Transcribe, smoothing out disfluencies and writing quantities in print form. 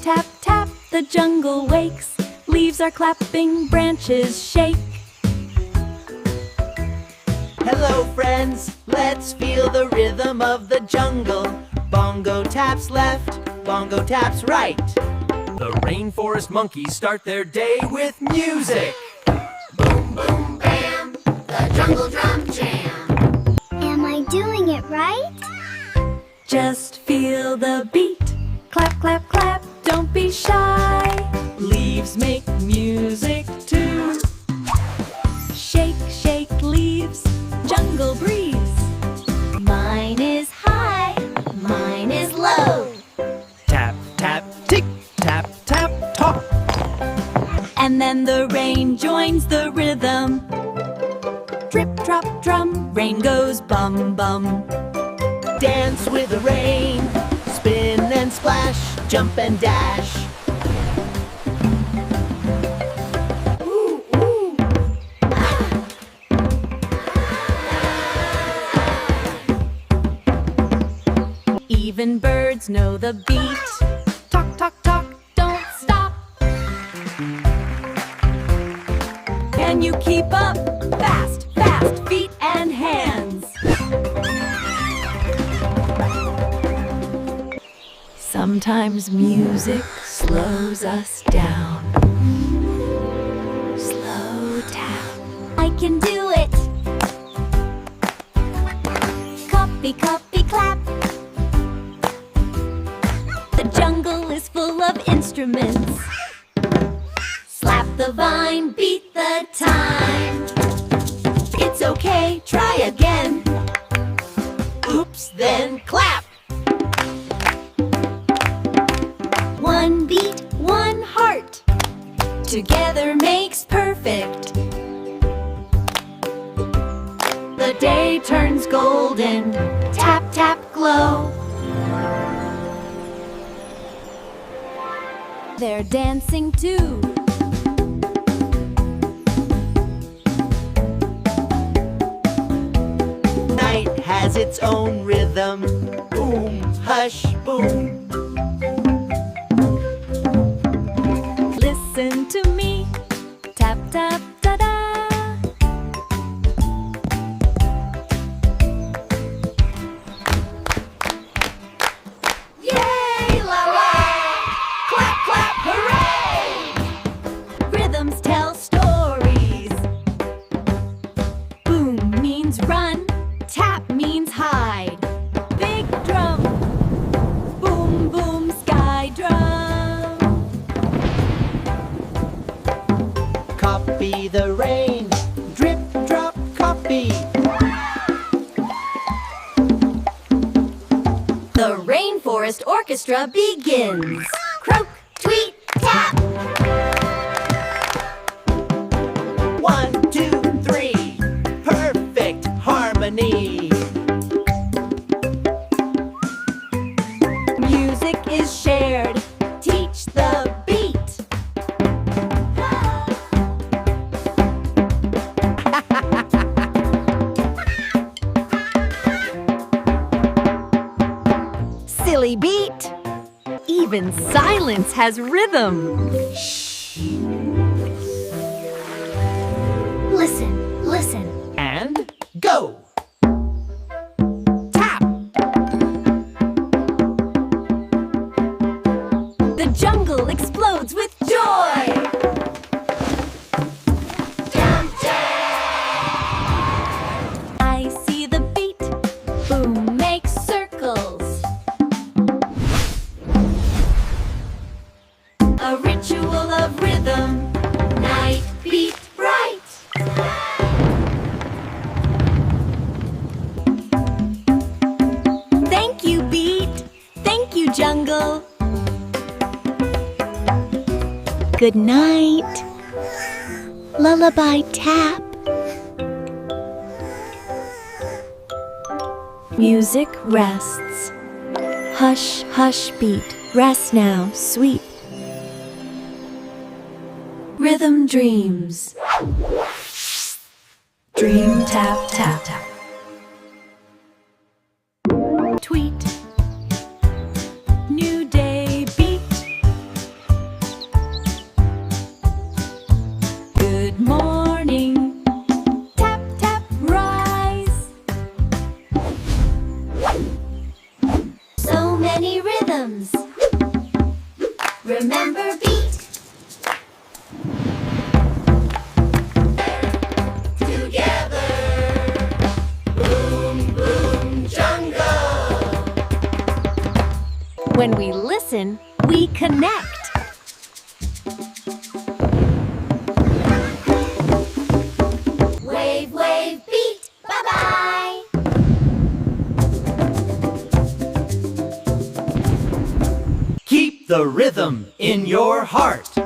tap, tap, the jungle wakes. Leaves are clapping, branches shake. Hello friends, let's feel the rhythm of the jungle. Bongo taps left, bongo taps right. The rainforest monkeys start their day with music. Boom, boom, bam, the jungle drum jam. Am I doing it right? Just feel the beat. Clap, clap, clap, don't be shy. Leaves make music too. Shake, shake leaves, jungle breeze. Mine is high, mine is low. Tap, tap, tick, tap, tap, top. And then the rain joins the rhythm. Drip, drop, drum, rain goes bum, bum. Dance with the rain, spin and splash, jump and dash. Ooh, ooh. Even birds know the beat. Talk, talk, talk, don't stop. Can you keep up? Fast, fast, feet and hands. Sometimes music slows us down. Slow down. I can do it. Copy, copy, clap. The jungle is full of instruments. Slap the vine, beat the time. It's okay, try again. Oops, then clap. One beat, one heart. Together makes perfect. The day turns golden. Tap, tap, glow. They're dancing too. Night has its own rhythm. Boom, hush, boom. Listen to me. Tap, tap, da, da. Yay, la la! Clap, clap, hooray! Rhythms tell stories. Boom means run. Tap means hide. Big drum. Boom, boom, sky drum. Copy the rain, drip, drop, copy. The Rainforest Orchestra begins. Croak, tweet, tap. 1, 2, 3, perfect harmony. Music is shared. Teach the beat. Silly beat. Even silence has rhythm. Listen, listen. And go. Tap. The jungle explodes with joy. Jump, jam. I see the beat. Boom makes circles. A ritual of rhythm. Night beat bright. Thank you, beat. Thank you, jungle. Good night. Lullaby tap. Music rests. Hush, hush, beat. Rest now, sweet. Rhythm dreams. Dream tap, tap, tap. Tweet. New day beat. Remember beat. Together. Boom, boom, jungle. When we listen, we connect. Wave, wave, beat. Bye-bye. Keep the rhythm in your heart.